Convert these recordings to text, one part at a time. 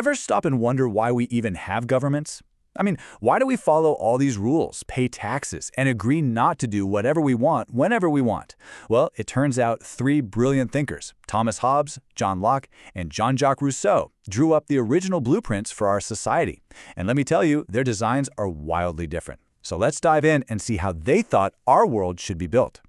Ever stop and wonder why we even have governments? I mean, why do we follow all these rules, pay taxes, and agree not to do whatever we want whenever we want? Well, it turns out three brilliant thinkers, Thomas Hobbes, John Locke, and Jean-Jacques Rousseau, drew up the original blueprints for our society. And let me tell you, their designs are wildly different. So let's dive in and see how they thought our world should be built.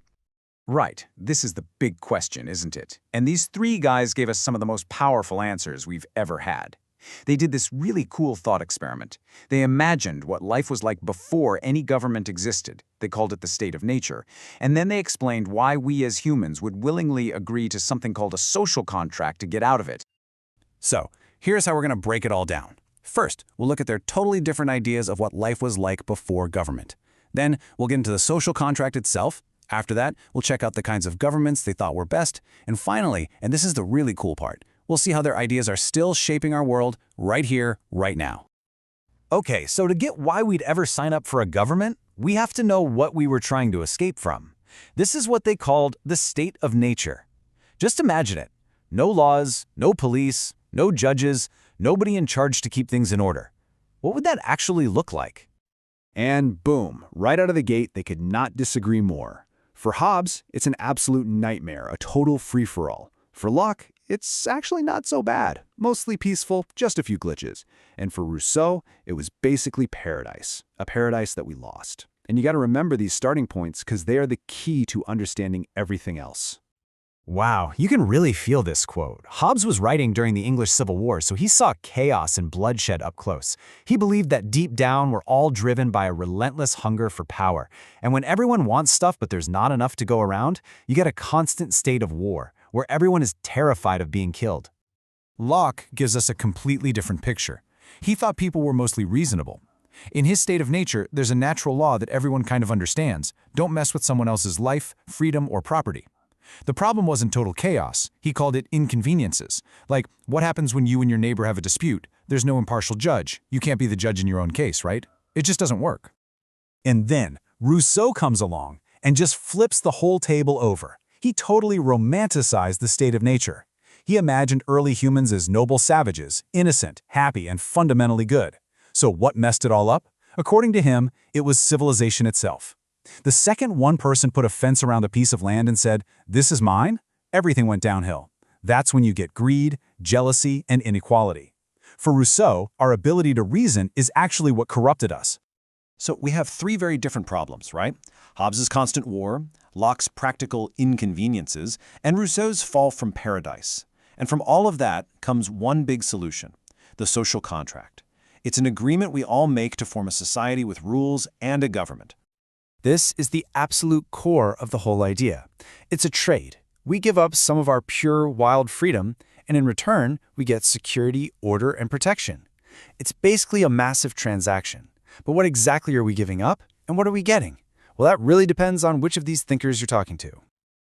Right, this is the big question, isn't it? And these three guys gave us some of the most powerful answers we've ever had. They did this really cool thought experiment. They imagined what life was like before any government existed. They called it the state of nature. And then they explained why we as humans would willingly agree to something called a social contract to get out of it. So, here's how we're going to break it all down. First, we'll look at their totally different ideas of what life was like before government. Then, we'll get into the social contract itself. After that, we'll check out the kinds of governments they thought were best. And finally, and this is the really cool part, we'll see how their ideas are still shaping our world right here, right now. Okay, so to get why we'd ever sign up for a government, we have to know what we were trying to escape from. This is what they called the state of nature. Just imagine it. No laws, no police, no judges, nobody in charge to keep things in order. What would that actually look like? And boom, right out of the gate, they could not disagree more. For Hobbes, it's an absolute nightmare, a total free-for-all. For Locke, it's actually not so bad, mostly peaceful, just a few glitches. And for Rousseau, it was basically paradise, a paradise that we lost. And you got to remember these starting points because they are the key to understanding everything else. Wow, you can really feel this quote. Hobbes was writing during the English Civil War, so he saw chaos and bloodshed up close. He believed that deep down we're all driven by a relentless hunger for power. And when everyone wants stuff but there's not enough to go around, you get a constant state of war, where everyone is terrified of being killed. Locke gives us a completely different picture. He thought people were mostly reasonable. In his state of nature, there's a natural law that everyone kind of understands. Don't mess with someone else's life, freedom, or property. The problem wasn't total chaos. He called it inconveniences. Like, what happens when you and your neighbor have a dispute? There's no impartial judge. You can't be the judge in your own case, right? It just doesn't work. And then Rousseau comes along and just flips the whole table over. He totally romanticized the state of nature. He imagined early humans as noble savages, innocent, happy, and fundamentally good. So what messed it all up? According to him, it was civilization itself. The second one person put a fence around a piece of land and said, "This is mine," everything went downhill. That's when you get greed, jealousy, and inequality. For Rousseau, our ability to reason is actually what corrupted us. So we have three very different problems, right? Hobbes's constant war, Locke's practical inconveniences, and Rousseau's fall from paradise. And from all of that comes one big solution, the social contract. It's an agreement we all make to form a society with rules and a government. This is the absolute core of the whole idea. It's a trade. We give up some of our pure, wild freedom, and in return, we get security, order, and protection. It's basically a massive transaction. But what exactly are we giving up, and what are we getting? Well, that really depends on which of these thinkers you're talking to.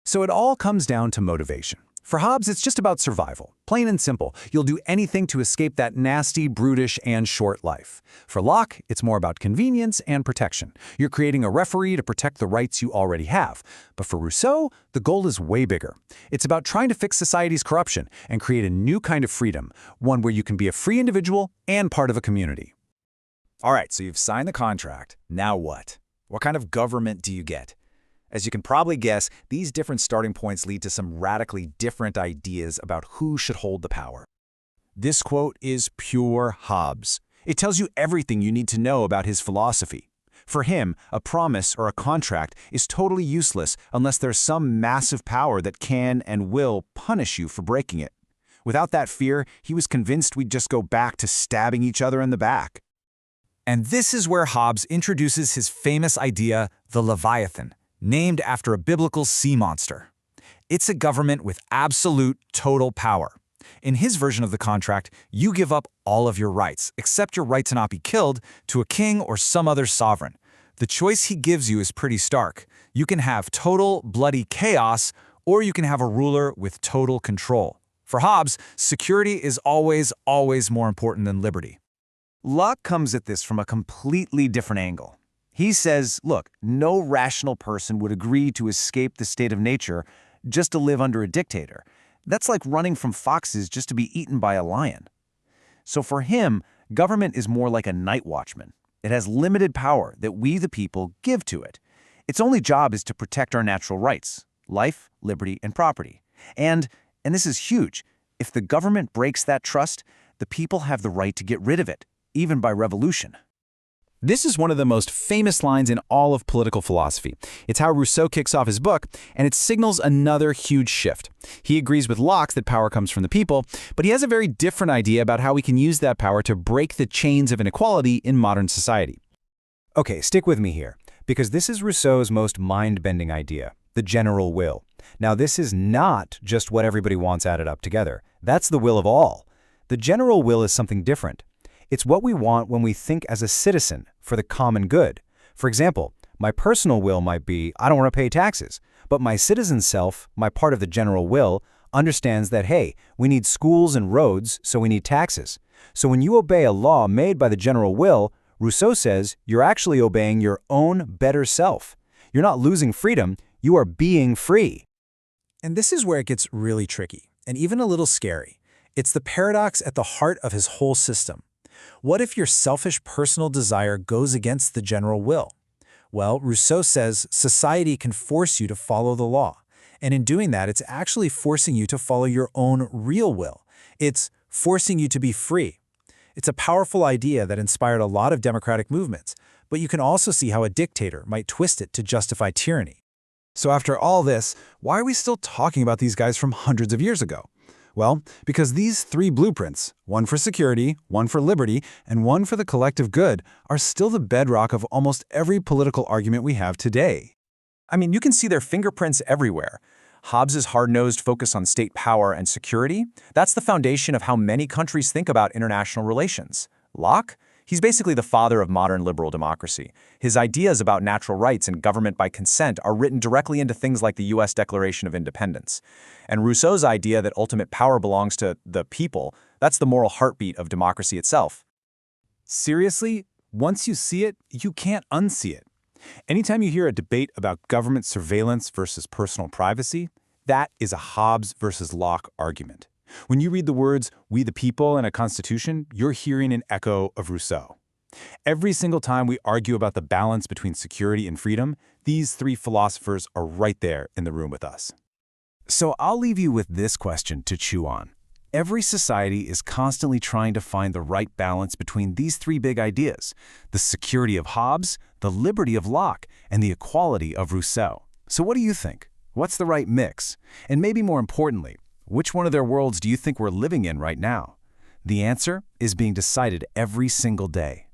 So it all comes down to motivation. For Hobbes, it's just about survival. Plain and simple. You'll do anything to escape that nasty, brutish, and short life. For Locke, it's more about convenience and protection. You're creating a referee to protect the rights you already have. But for Rousseau, the goal is way bigger. It's about trying to fix society's corruption and create a new kind of freedom, one where you can be a free individual and part of a community. All right, so you've signed the contract. Now what? What kind of government do you get? As you can probably guess, these different starting points lead to some radically different ideas about who should hold the power. This quote is pure Hobbes. It tells you everything you need to know about his philosophy. For him, a promise or a contract is totally useless unless there's some massive power that can and will punish you for breaking it. Without that fear, he was convinced we'd just go back to stabbing each other in the back. And this is where Hobbes introduces his famous idea, the Leviathan, named after a biblical sea monster. It's a government with absolute, total power. In his version of the contract, you give up all of your rights, except your right to not be killed, to a king or some other sovereign. The choice he gives you is pretty stark. You can have total, bloody chaos, or you can have a ruler with total control. For Hobbes, security is always more important than liberty. Locke comes at this from a completely different angle. He says, look, no rational person would agree to escape the state of nature just to live under a dictator. That's like running from foxes just to be eaten by a lion. So for him, government is more like a night watchman. It has limited power that we, the people, give to it. Its only job is to protect our natural rights, life, liberty, and property. And this is huge, if the government breaks that trust, the people have the right to get rid of it, even by revolution. This is one of the most famous lines in all of political philosophy. It's how Rousseau kicks off his book, and it signals another huge shift. He agrees with Locke that power comes from the people, but he has a very different idea about how we can use that power to break the chains of inequality in modern society. Okay, stick with me here, because this is Rousseau's most mind-bending idea, the general will. Now, this is not just what everybody wants added up together. That's the will of all. The general will is something different. It's what we want when we think as a citizen for the common good. For example, my personal will might be, I don't want to pay taxes, but my citizen self, my part of the general will, understands that, hey, we need schools and roads, so we need taxes. So when you obey a law made by the general will, Rousseau says you're actually obeying your own better self. You're not losing freedom, you are being free. And this is where it gets really tricky, and even a little scary. It's the paradox at the heart of his whole system. What if your selfish personal desire goes against the general will? Well, Rousseau says society can force you to follow the law. And in doing that, it's actually forcing you to follow your own real will. It's forcing you to be free. It's a powerful idea that inspired a lot of democratic movements, but you can also see how a dictator might twist it to justify tyranny. So after all this, why are we still talking about these guys from hundreds of years ago? Well, because these three blueprints, one for security, one for liberty, and one for the collective good, are still the bedrock of almost every political argument we have today. I mean, you can see their fingerprints everywhere. Hobbes's hard-nosed focus on state power and security, that's the foundation of how many countries think about international relations. Locke? He's basically the father of modern liberal democracy. His ideas about natural rights and government by consent are written directly into things like the U.S. Declaration of Independence. And Rousseau's idea that ultimate power belongs to the people, that's the moral heartbeat of democracy itself. Seriously, once you see it, you can't unsee it. Anytime you hear a debate about government surveillance versus personal privacy, that is a Hobbes versus Locke argument. When you read the words, "we the people" in a constitution, you're hearing an echo of Rousseau. Every single time we argue about the balance between security and freedom, these three philosophers are right there in the room with us. So I'll leave you with this question to chew on. Every society is constantly trying to find the right balance between these three big ideas: the security of Hobbes, the liberty of Locke, and the equality of Rousseau. So what do you think? What's the right mix? And maybe more importantly, which one of their worlds do you think we're living in right now? The answer is being decided every single day.